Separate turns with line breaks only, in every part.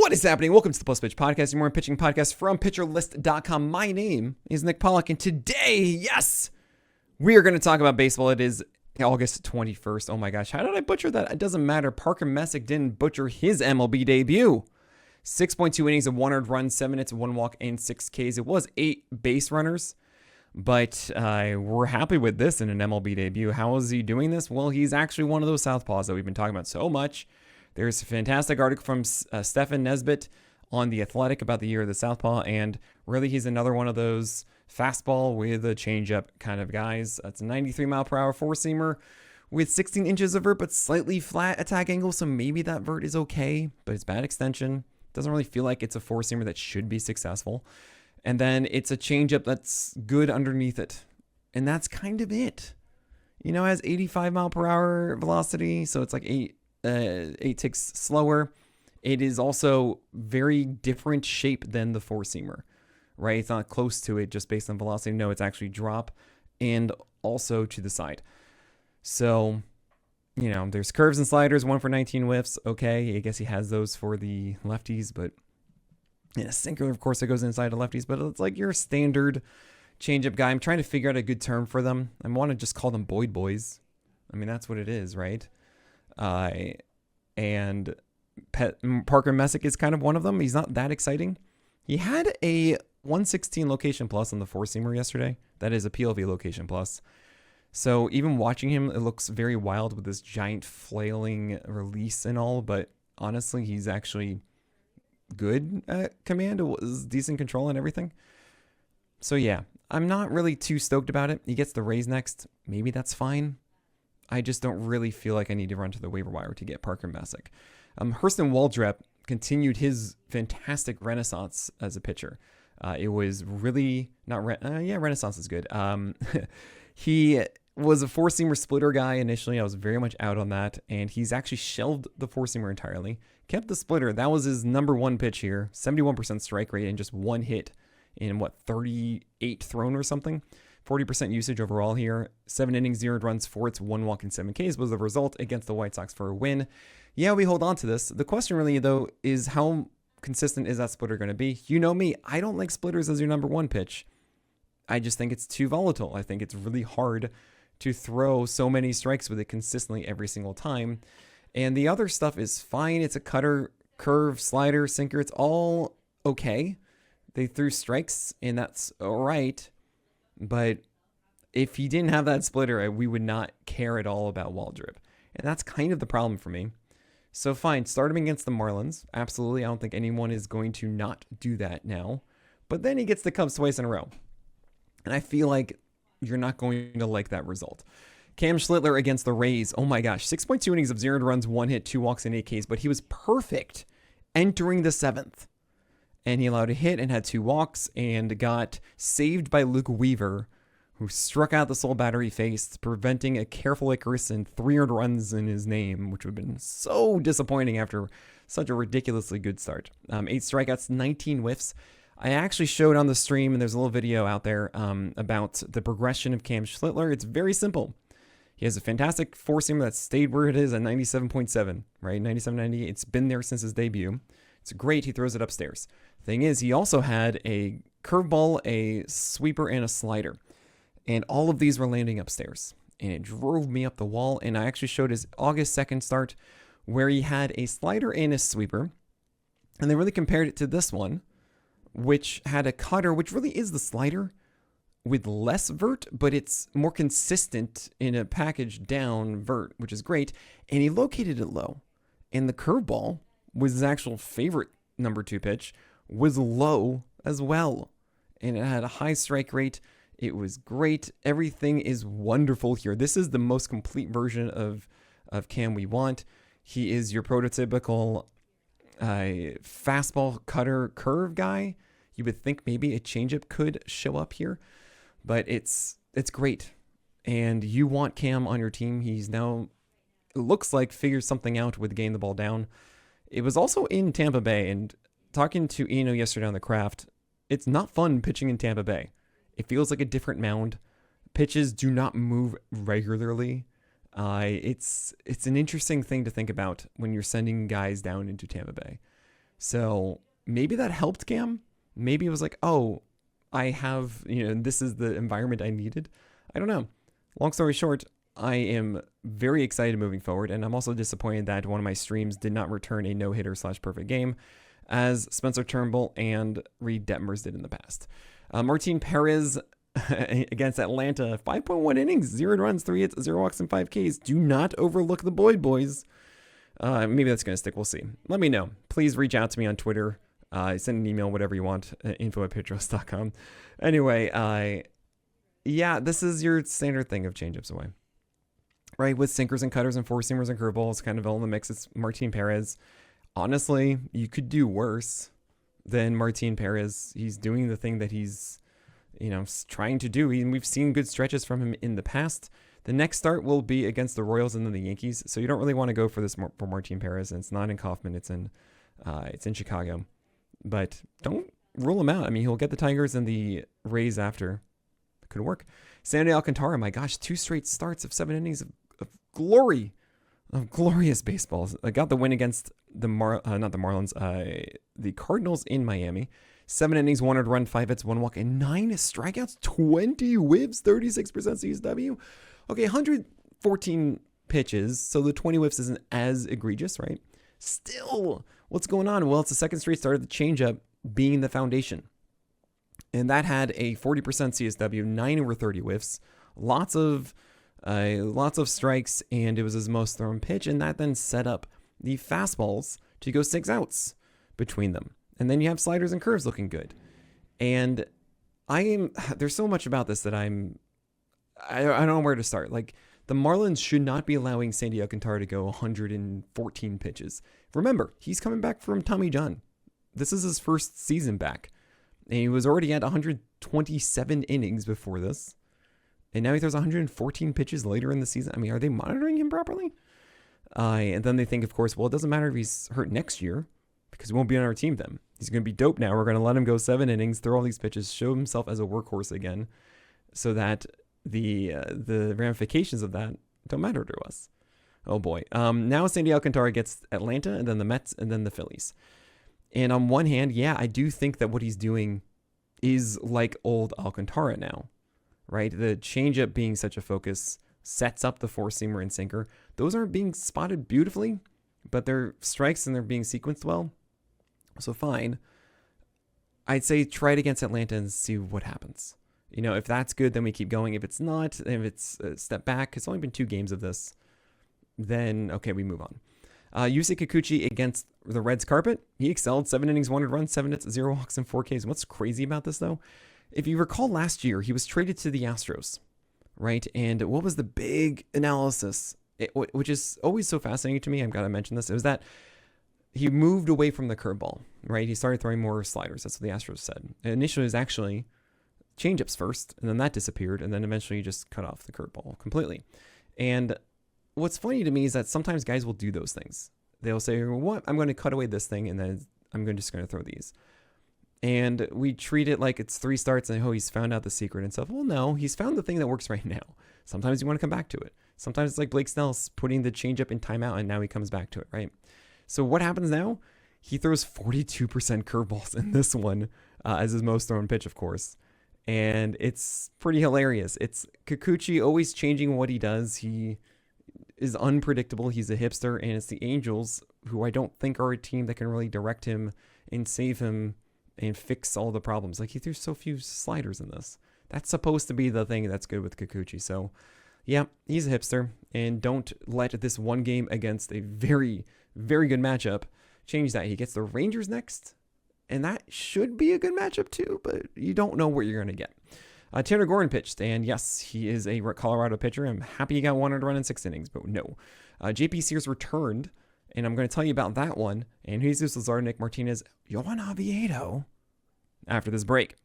What is happening? Welcome to the Plus Pitch Podcast, your morning pitching podcast from PitcherList.com. My name is Nick Pollack, and today, yes, we are going to talk about baseball. It is August 21st. Oh my gosh, how did I butcher that? It doesn't matter. Messick didn't butcher his MLB debut. 6.2 innings of 100 runs, 7 hits, 1 walk, and 6 Ks. It was 8 base runners, but we're happy with this in an MLB debut. How is he doing this? Well, he's actually one of those southpaws that we've been talking about so much. There's a fantastic article from Stefan Nesbitt on The Athletic about the year of the southpaw, and really he's another one of those fastball with a changeup kind of guys. That's a 93-mile-per-hour four-seamer with 16 inches of vert, but slightly flat attack angle, so maybe that vert is okay, but it's bad extension. Doesn't really feel like it's a four-seamer that should be successful. And then it's a changeup that's good underneath it, and that's kind of it. You know, it has 85-mile-per-hour velocity, so it's like 8 ticks slower. It is also very different shape than the four-seamer, right? It's not close to it just based on velocity. No, it's actually drop and also to the side. So, you know, there's curves and sliders, 1 for 19 whiffs. Okay, I guess he has those for the lefties, but in a sinker, of course, it goes inside the lefties, but it's like your standard changeup guy. I'm trying to figure out a good term for them. I want to just call them Boyd boys. I mean, that's what it is, right? And Parker Messick is kind of one of them. He's not that exciting. He had a 116 location plus on the four-seamer yesterday. That is a PLV location plus. So even watching him, it looks very wild with this giant flailing release and all, but honestly, he's actually good at command. It was decent control and everything. So yeah, I'm not really too stoked about it. He gets the Rays next. Maybe that's fine. I just don't really feel like I need to run to the waiver wire to get Parker Messick. Hurston Waldrep continued his fantastic renaissance as a pitcher. It was really not renaissance is good. He was a four-seamer splitter guy initially. I was very much out on that, and he's actually shelved the four-seamer entirely. Kept the splitter. That was his number one pitch here. 71% strike rate and just one hit in 38 thrown or something. 40% usage overall here. 7 innings, 0 runs, 4 hits, 1 walk, and 7 Ks was the result against the White Sox for a win. Yeah, we hold on to this. The question really, though, is how consistent is that splitter going to be? You know me. I don't like splitters as your number one pitch. I just think it's too volatile. I think it's really hard to throw so many strikes with it consistently every single time. And the other stuff is fine. It's a cutter, curve, slider, sinker. It's all okay. They threw strikes, and that's all right. But if he didn't have that splitter, we would not care at all about Waldrep. And that's kind of the problem for me. So fine, start him against the Marlins. Absolutely, I don't think anyone is going to not do that now. But then he gets the Cubs twice in a row. And I feel like you're not going to like that result. Cam Schlittler against the Rays. Oh my gosh, 6.2 innings of 0 runs, 1 hit, 2 walks, and 8 Ks. But he was perfect entering the 7th. And he allowed a hit and had 2 walks and got saved by Luke Weaver, who struck out the sole batter he faced, preventing a careful Icarus and 300 runs in his name, which would have been so disappointing after such a ridiculously good start. 8 strikeouts, 19 whiffs. I actually showed on the stream, and there's a little video out there about the progression of Cam Schlittler. It's very simple. He has a fantastic four-seamer that stayed where it is at 97.7, right? 97, 98. It's been there since his debut. It's great. He throws it upstairs. Thing is, he also had a curveball, a sweeper, and a slider. And all of these were landing upstairs. And it drove me up the wall. And I actually showed his August 2nd start where he had a slider and a sweeper. And they really compared it to this one, which had a cutter, which really is the slider with less vert, but it's more consistent in a package down vert, which is great. And he located it low. And the curveball was his actual favorite number 2 pitch, was low as well. And it had a high strike rate. It was great. Everything is wonderful here. This is the most complete version of Cam we want. He is your prototypical fastball cutter curve guy. You would think maybe a changeup could show up here, but it's great. And you want Cam on your team. He's now, it looks like, figured something out with getting the ball down. It was also in Tampa Bay, and talking to Eno yesterday on the craft, it's not fun pitching in Tampa Bay. It feels like a different mound. Pitches do not move regularly. It's an interesting thing to think about when you're sending guys down into Tampa Bay. So maybe that helped Cam. Maybe it was like, oh, I have, this is the environment I needed. I don't know. Long story short, I am very excited moving forward, and I'm also disappointed that one of my streams did not return a no-hitter / perfect game, as Spencer Turnbull and Reed Detmers did in the past. Martin Perez against Atlanta, 5.1 innings, 0 runs, 3 hits, 0 walks, and 5 Ks. Do not overlook the Boyd boys. Maybe that's going to stick. We'll see. Let me know. Please reach out to me on Twitter. Send an email, whatever you want, info@pitros.com. Anyway, yeah, this is your standard thing of changeups away. Right, with sinkers and cutters and four-seamers and curveballs kind of all in the mix. It's Martin Perez. Honestly, you could do worse than Martin Perez. He's doing the thing that he's, trying to do. We've seen good stretches from him in the past. The next start will be against the Royals and then the Yankees, so you don't really want to go for this for Martin Perez. And it's not in Kauffman. It's in Chicago. But don't rule him out. I mean, he'll get the Tigers and the Rays after. It could work. Sandy Alcantara, my gosh, 2 straight starts of 7 innings of glory, of glorious baseball. I got the win against the the Cardinals in Miami. 7 innings, 1 earned run, 5 hits, 1 walk, and 9 strikeouts, 20 whiffs, 36% CSW. Okay, 114 pitches, so the 20 whiffs isn't as egregious, right? Still, what's going on? Well, it's the second straight start of the changeup being the foundation. And that had a 40% CSW, 9 over 30 whiffs, lots of strikes, and it was his most thrown pitch. And that then set up the fastballs to go 6 outs between them. And then you have sliders and curves looking good. And there's so much about this that I don't know where to start. Like, the Marlins should not be allowing Sandy Alcantara to go 114 pitches. Remember, he's coming back from Tommy John. This is his first season back. And he was already at 127 innings before this. And now he throws 114 pitches later in the season. I mean, are they monitoring him properly? And then they think, of course, well, it doesn't matter if he's hurt next year because he won't be on our team then. He's going to be dope now. We're going to let him go 7 innings, throw all these pitches, show himself as a workhorse again so that the ramifications of that don't matter to us. Oh, boy. Now Sandy Alcantara gets Atlanta and then the Mets and then the Phillies. And on one hand, yeah, I do think that what he's doing is like old Alcantara now, right? The changeup being such a focus sets up the four-seamer and sinker. Those aren't being spotted beautifully, but they're strikes and they're being sequenced well. So fine. I'd say try it against Atlanta and see what happens. If that's good, then we keep going. If it's not, if it's a step back, it's only been 2 games of this, then okay, we move on. Yusei Kikuchi against the Reds carpet. He excelled. 7 innings, 1 run, 7 hits, 0 walks, and 4 Ks. And what's crazy about this, though? If you recall last year, he was traded to the Astros, right? And what was the big analysis, which is always so fascinating to me? I've got to mention this. It was that he moved away from the curveball, right? He started throwing more sliders. That's what the Astros said. Initially, it was actually changeups first, and then that disappeared, and then eventually you just cut off the curveball completely. And what's funny to me is that sometimes guys will do those things. They'll say, what? I'm going to cut away this thing, and then I'm just going to throw these. And we treat it like it's 3 starts, and he's found out the secret and stuff. Well, no, he's found the thing that works right now. Sometimes you want to come back to it. Sometimes it's like Blake Snell's putting the changeup in timeout, and now he comes back to it, right? So what happens now? He throws 42% curveballs in this one as his most thrown pitch, of course. And it's pretty hilarious. It's Kikuchi always changing what he does. He is unpredictable. He's a hipster, and it's the Angels, who I don't think are a team that can really direct him and save him and fix all the problems. Like, he threw so few sliders in this. That's supposed to be the thing that's good with Kikuchi. So, yeah, he's a hipster, and don't let this one game against a very, very good matchup change that. He gets the Rangers next, and that should be a good matchup too, but you don't know what you're going to get. Tanner Gordon pitched, and yes, he is a Colorado pitcher. I'm happy he got 1 run in 6 innings, but no. JP Sears returned, and I'm going to tell you about that one, and Jesus Lazar, Nick Martinez, Johan Oviedo after this break.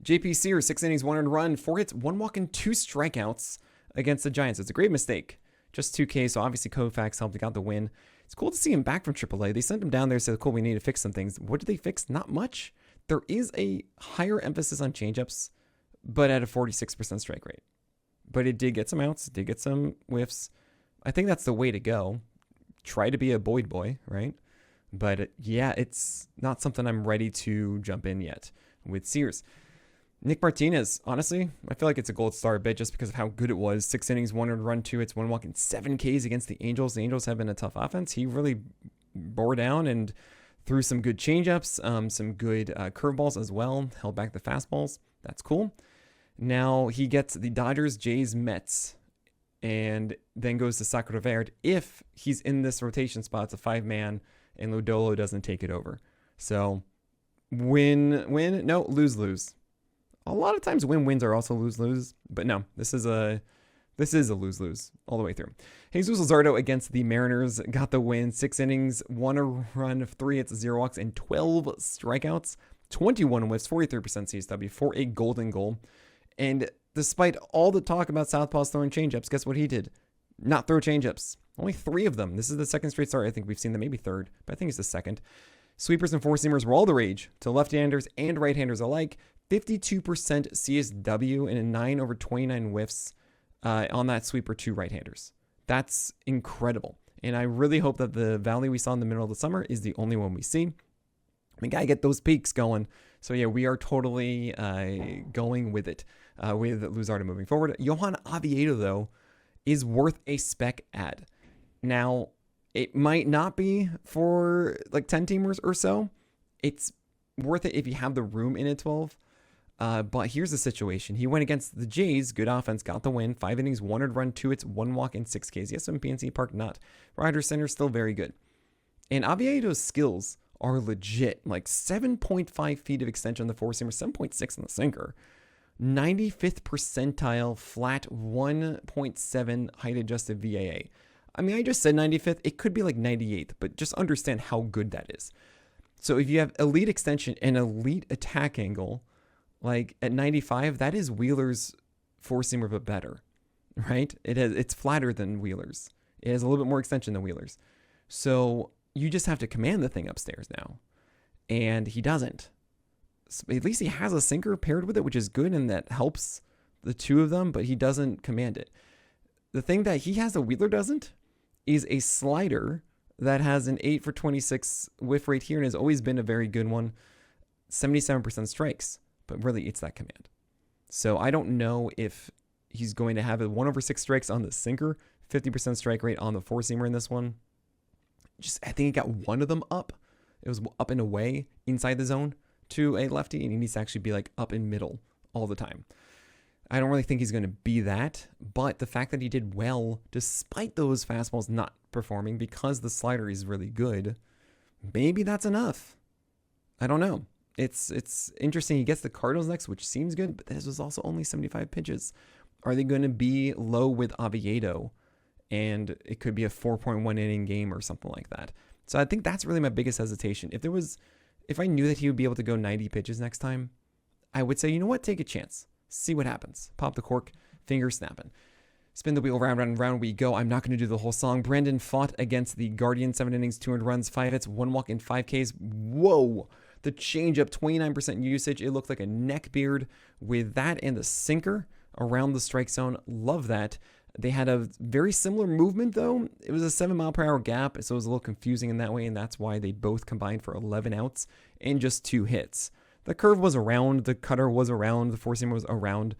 JP Sears, 6 innings, 1 run, 4 hits, 1 walk, and 2 strikeouts against the Giants. It's a great mistake. Just 2K, so obviously Koufax helped. He got the win. It's cool to see him back from AAA. They sent him down there and said, cool, we need to fix some things. What did they fix? Not much. There is a higher emphasis on changeups, but at a 46% strike rate. But it did get some outs. It did get some whiffs. I think that's the way to go. Try to be a Boyd boy, right? But yeah, it's not something I'm ready to jump in yet with Sears. Nick Martinez, honestly, I feel like it's a gold star a bit just because of how good it was. 6 innings, 1 earned run, 2 hits, 1 walk, and 7 Ks against the Angels. The Angels have been a tough offense. He really bore down and threw some good changeups, some good curveballs as well, held back the fastballs. That's cool. Now he gets the Dodgers, Jays, Mets, and then goes to Sacramento Verde if he's in this rotation spot. It's a 5-man, and Lodolo doesn't take it over. So win, no, lose. A lot of times wins are also lose, but no, this is a lose all the way through. Jesus Luzardo against the Mariners got the win. 6 innings, 1 run, 3 hits, 0 walks, and 12 strikeouts. 21 whiffs, 43% CSW for a golden goal. And despite all the talk about southpaws throwing changeups, guess what he did? Not throw changeups. Only 3 of them. This is the second straight start. I think we've seen them, maybe third, but I think it's the second. Sweepers and four-seamers were all the rage to left-handers and right-handers alike. 52% CSW and a 9/29 whiffs on that sweeper to right-handers. That's incredible. And I really hope that the valley we saw in the middle of the summer is the only one we see. We got to get those peaks going. So yeah, we are totally going with it with Luzardo moving forward. Johan Oviedo, though, is worth a spec ad. Now, it might not be for like 10 teamers or so. It's worth it if you have the room in a 12. But here's the situation. He went against the Jays, good offense, got the win. 5 innings, 1 earned run, 2 hits, 1 walk, and 6 Ks. Yes, in PNC Park, not. Ryder Center, still very good. And Oviedo's skills are legit. Like 7.5 feet of extension on the four-seamer, 7.6 on the sinker. 95th percentile, flat 1.7 height-adjusted VAA. I mean, I just said 95th. It could be like 98th, but just understand how good that is. So if you have elite extension and elite attack angle, like at 95, that is Wheeler's four-seamer, but better, right? It's flatter than Wheeler's. It has a little bit more extension than Wheeler's. So you just have to command the thing upstairs now. And he doesn't. So at least he has a sinker paired with it, which is good, and that helps the two of them, but he doesn't command it. The thing that he has that Wheeler doesn't is a slider that has an 8 for 26 whiff rate here and has always been a very good one. 77% strikes, but really it's that command. So I don't know if he's going to have a 1/6 strikes on the sinker, 50% strike rate on the four-seamer in this one. I think he got one of them up. It was up and away inside the zone to a lefty, and he needs to actually be like up in middle all the time. I don't really think he's going to be that, but the fact that he did well despite those fastballs not performing because the slider is really good, maybe that's enough. I don't know. It's interesting. He gets the Cardinals next, which seems good, but this was also only 75 pitches. Are they going to be low with Oviedo? And it could be a 4.1 inning game or something like that. So I think that's really my biggest hesitation. If I knew that he would be able to go 90 pitches next time, I would say, you know what, take a chance. See what happens. Pop the cork, finger snapping. Spin the wheel, round, round, round we go. I'm not going to do the whole song. Brandon fought against the Guardians, 7 innings, 2 earned runs, 5 hits, 1 walk, and 5 Ks. Whoa! The changeup, 29% usage. It looked like a neck beard with that and the sinker around the strike zone. Love that. They had a very similar movement, though. It was a 7-mile-per-hour gap, so it was a little confusing in that way, and that's why they both combined for 11 outs and just 2 hits. The curve was around, the cutter was around, the four-seamer was around.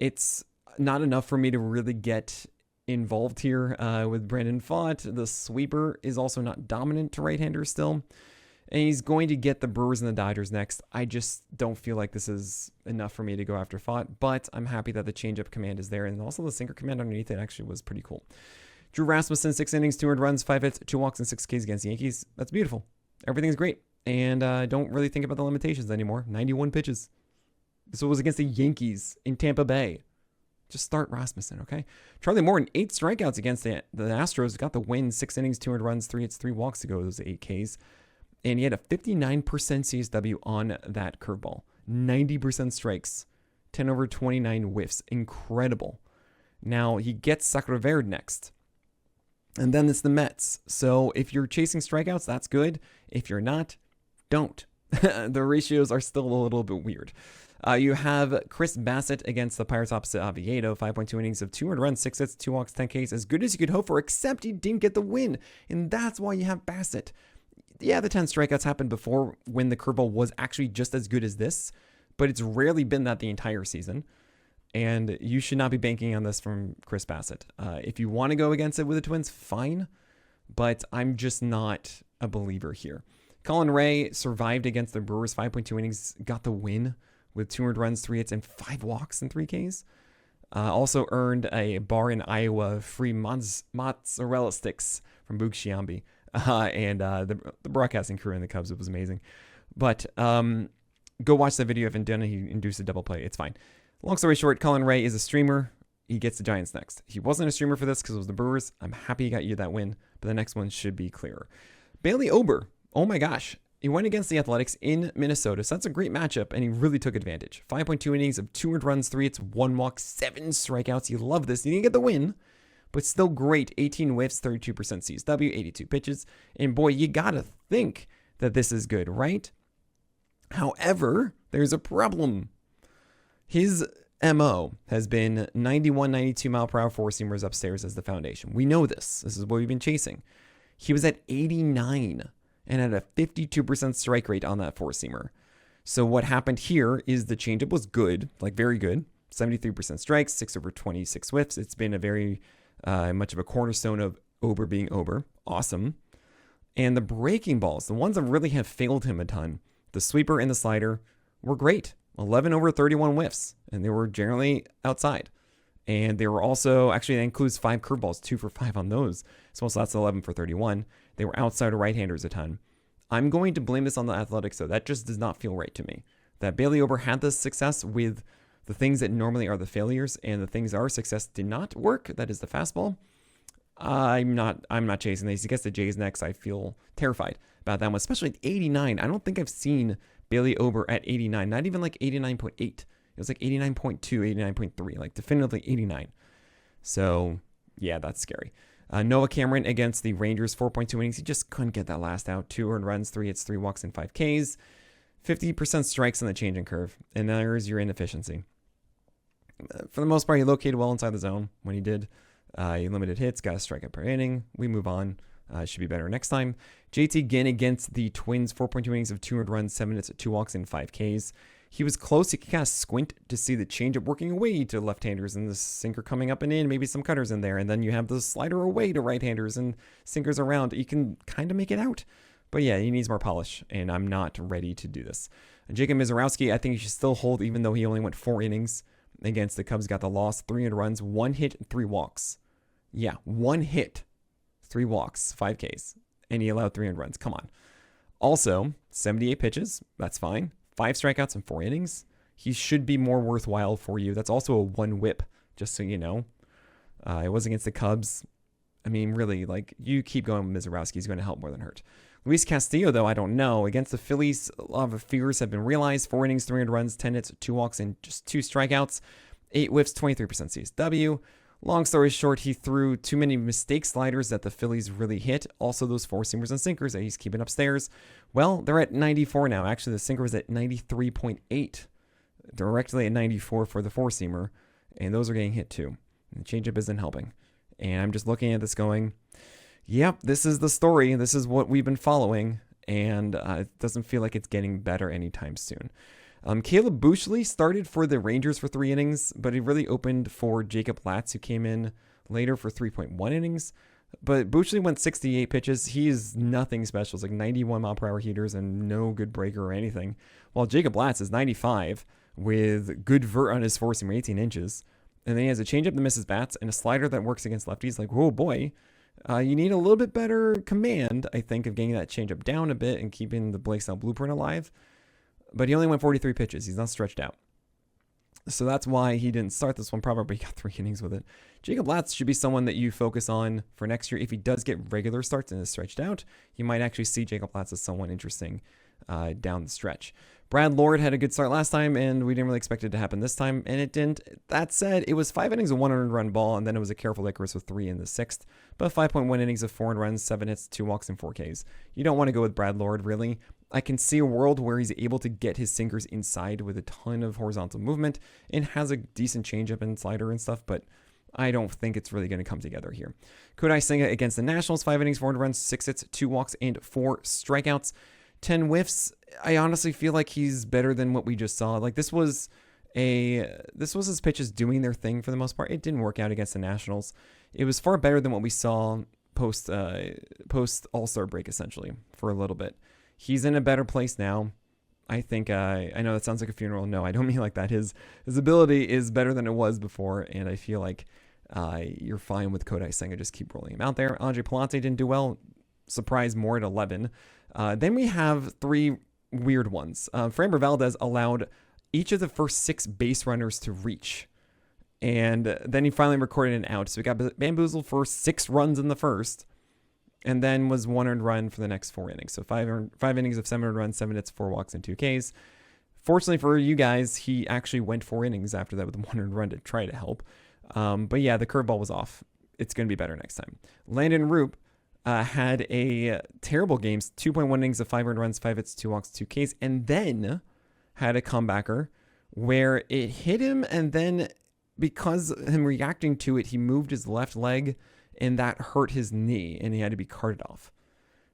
It's not enough for me to really get involved here with Brandon Pfaadt. The sweeper is also not dominant to right-handers still. And he's going to get the Brewers and the Dodgers next. I just don't feel like this is enough for me to go after Pfaadt, but I'm happy that the changeup command is there, and also the sinker command underneath it actually was pretty cool. Drew Rasmussen, 6 innings, 2 earned runs, 5 hits, 2 walks, and 6 Ks against the Yankees. That's beautiful. Everything's great, and I don't really think about the limitations anymore. 91 pitches. This was against the Yankees in Tampa Bay. Just start Rasmussen, okay? Charlie Morton, 8 strikeouts against the Astros. Got the win, 6 innings, 2 earned runs, 3 hits, 3 walks to go. Those 8 Ks. And he had a 59% CSW on that curveball. 90% strikes. 10/29 whiffs. Incredible. Now, he gets Sacramento Verde next. And then it's the Mets. So if you're chasing strikeouts, that's good. If you're not, don't. The ratios are still a little bit weird. You have Chris Bassett against the Pirates opposite Oviedo. 5.2 innings of 2 earned runs, 6 hits, 2 walks, 10 Ks. As good as you could hope for, except he didn't get the win. And that's why you have Bassett. yeah, the 10 strikeouts happened before when the curveball was actually just as good as this, but it's rarely been that the entire season. And you should not be banking on this from Chris Bassett. If you want to go against it with the Twins, fine, but I'm just not a believer here. Colin Ray survived against the Brewers, 5.2 innings, got the win with 200 runs, 3 hits, and 5 walks and 3 Ks. Also earned a bar in Iowa free mozzarella sticks from Boog Sciambi. And the broadcasting crew in the Cubs, it was amazing. But go watch the video if he induced a double play. It's fine. Long story short, Colin Ray is a streamer. He gets the Giants next. He wasn't a streamer for this because it was the Brewers. I'm happy he got you that win, but the next one should be clearer. Bailey Ober, oh my gosh. He went against the Athletics in Minnesota, so that's a great matchup, and he really took advantage. 5.2 innings of 200 runs, 3 hits, 1 walk, 7 strikeouts. You love this. He didn't get the win, but still great. 18 whiffs, 32% CSW, 82 pitches. And boy, you gotta think that this is good, right? However, there's a problem. His MO has been 91, 92 mile per hour four-seamers upstairs as the foundation. We know this. This is what we've been chasing. He was at 89 and had a 52% strike rate on that four-seamer. So what happened here is the changeup was good, like very good. 73% strikes, 6 over 26 whiffs. It's been a very much of a cornerstone of Ober being Ober. Awesome. And the breaking balls, the ones that really have failed him a ton, the sweeper and the slider were great. 11 over 31 whiffs, and they were generally outside. And they were also, actually, that includes 5 curveballs, 2 for 5 on those. So that's 11 for 31. They were outside of right-handers a ton. I'm going to blame this on the Athletics, though. That just does not feel right to me. That Bailey Ober had this success with the things that normally are the failures, and the things that are success did not work. That is the fastball. I'm not chasing these. He gets the Jays next. I feel terrified about that one, especially at 89. I don't think I've seen Bailey Ober at 89, not even like 89.8. It was like 89.2, 89.3, like definitively 89. So, yeah, that's scary. Noah Cameron against the Rangers, 4.2 innings. He just couldn't get that last out. 2 earned runs, 3 hits, 3 walks, and 5 Ks. 50% strikes on the changing curve. And there's your inefficiency. For the most part, he located well inside the zone when he did. He limited hits, got a strikeout per inning. We move on. Should be better next time. JT Ginn against the Twins, 4.2 innings of 200 runs, 7 hits, 2 walks, and 5 Ks. He was close. He could kind of squint to see the changeup working away to left-handers and the sinker coming up and in, maybe some cutters in there. And then you have the slider away to right-handers and sinkers around. You can kind of make it out. But yeah, he needs more polish, and I'm not ready to do this. And Jacob Misiorowski, I think he should still hold, even though he only went 4 innings against the Cubs. Got the loss, 300 runs, 1 hit, 3 walks. Yeah, 1 hit, 3 walks, 5 Ks, and he allowed 300 runs. Come on. Also, 78 pitches. That's fine. 5 strikeouts in 4 innings. He should be more worthwhile for you. That's also a 1 whip, just so you know. It was against the Cubs. I mean, really, like, you keep going with Misiorowski. He's going to help more than hurt. Luis Castillo, though, I don't know. Against the Phillies, a lot of fears have been realized. 4 innings, 300 runs, 10 hits, 2 walks, and just 2 strikeouts. 8 whiffs, 23% CSW. Long story short, he threw too many mistake sliders that the Phillies really hit. Also, those 4-seamers and sinkers that he's keeping upstairs. Well, they're at 94 now. Actually, the sinker was at 93.8. Directly at 94 for the 4-seamer. And those are getting hit too. And the changeup isn't helping. And I'm just looking at this going, yep, this is the story. This is what we've been following. And it doesn't feel like it's getting better anytime soon. Caleb Buechley started for the Rangers for 3 innings, but he really opened for Jacob Latz, who came in later for 3.1 innings. But Buechley went 68 pitches. He is nothing special. It's like 91 mile per hour heaters and no good breaker or anything. While Jacob Latz is 95 with good vert on his 4-seamer, 18 inches. And then he has a changeup that misses bats and a slider that works against lefties. Like, oh boy, you need a little bit better command, I think, of getting that changeup down a bit and keeping the Blake Snell blueprint alive. But he only went 43 pitches. He's not stretched out. So that's why he didn't start this one. Probably got 3 innings with it. Jacob Latz should be someone that you focus on for next year. If he does get regular starts and is stretched out, you might actually see Jacob Latz as someone interesting down the stretch. Brad Lord had a good start last time, and we didn't really expect it to happen this time, and it didn't. That said, it was 5 innings of 1 earned run ball, and then it was a careful Icarus with 3 in the 6th. But 5.1 innings of 4 earned runs, 7 hits, 2 walks, and 4 Ks. You don't want to go with Brad Lord, really. I can see a world where he's able to get his sinkers inside with a ton of horizontal movement and has a decent changeup and slider and stuff, but I don't think it's really going to come together here. Kodai Senga against the Nationals, 5 innings, 4 runs, 6 hits, 2 walks, and 4 strikeouts. 10 whiffs. I honestly feel like he's better than what we just saw. Like this was his pitches doing their thing for the most part. It didn't work out against the Nationals. It was far better than what we saw post All-Star break, essentially, for a little bit. He's in a better place now. I think, I know that sounds like a funeral. No, I don't mean like that. His ability is better than it was before, and I feel like you're fine with Kodai Senga. Just keep rolling him out there. Andre Palante didn't do well. Surprise more at 11. Then we have 3 weird ones. Framber Valdez allowed each of the first 6 base runners to reach. And then he finally recorded an out. So we got bamboozled for 6 runs in the first. And then was 1 earned run for the next 4 innings. So 5 innings of 7 earned runs, 7 hits, 4 walks, and 2 Ks. Fortunately for you guys, he actually went 4 innings after that with 1 earned run to try to help. But yeah, the curveball was off. It's going to be better next time. Landon Roop had a terrible game. 2.1 innings of 5 earned runs, 5 hits, 2 walks, 2 Ks. And then had a comebacker where it hit him, and then because of him reacting to it, he moved his left leg, and that hurt his knee, and he had to be carted off.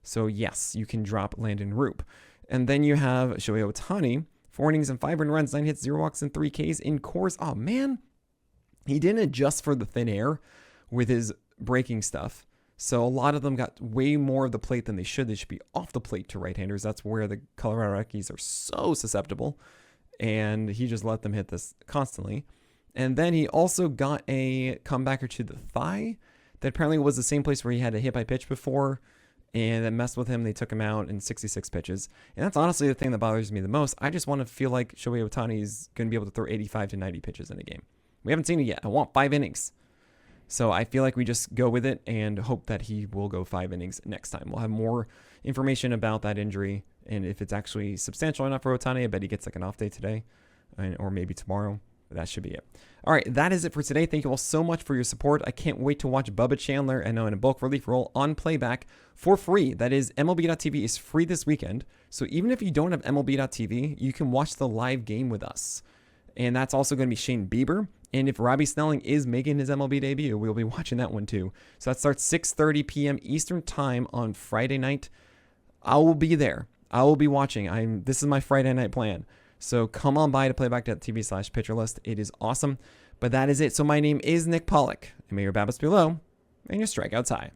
So yes, you can drop Landon Roop. And then you have Shohei Ohtani, 4 innings and 5 earned runs, 9 hits, 0 walks, and 3 Ks in course. Oh man, he didn't adjust for the thin air with his breaking stuff. So a lot of them got way more of the plate than they should. They should be off the plate to right-handers. That's where the Colorado Rockies are so susceptible. And he just let them hit this constantly. And then he also got a comebacker to the thigh that apparently was the same place where he had a hit by pitch before, and that messed with him. They took him out in 66 pitches. And that's honestly the thing that bothers me the most. I just want to feel like Shohei Ohtani is going to be able to throw 85 to 90 pitches in a game. We haven't seen it yet. I want 5 innings. So I feel like we just go with it and hope that he will go 5 innings next time. We'll have more information about that injury, and if it's actually substantial enough for Ohtani, I bet he gets like an off day today or maybe tomorrow. That should be it. All right, that is it for today. Thank you all so much for your support. I can't wait to watch Bubba Chandler and in a bulk relief role on playback for free. That is, MLB.tv is free this weekend. So even if you don't have MLB.tv, you can watch the live game with us. And that's also going to be Shane Bieber. And if Robbie Snelling is making his MLB debut, we'll be watching that one too. So that starts 6:30 p.m. Eastern time on Friday night. I will be there. I will be watching. This is my Friday night plan. So come on by to playback.tv/pitcherlist. It is awesome. But that is it. So my name is Nick Pollack. And may your BABIPs be low and your strikeouts high.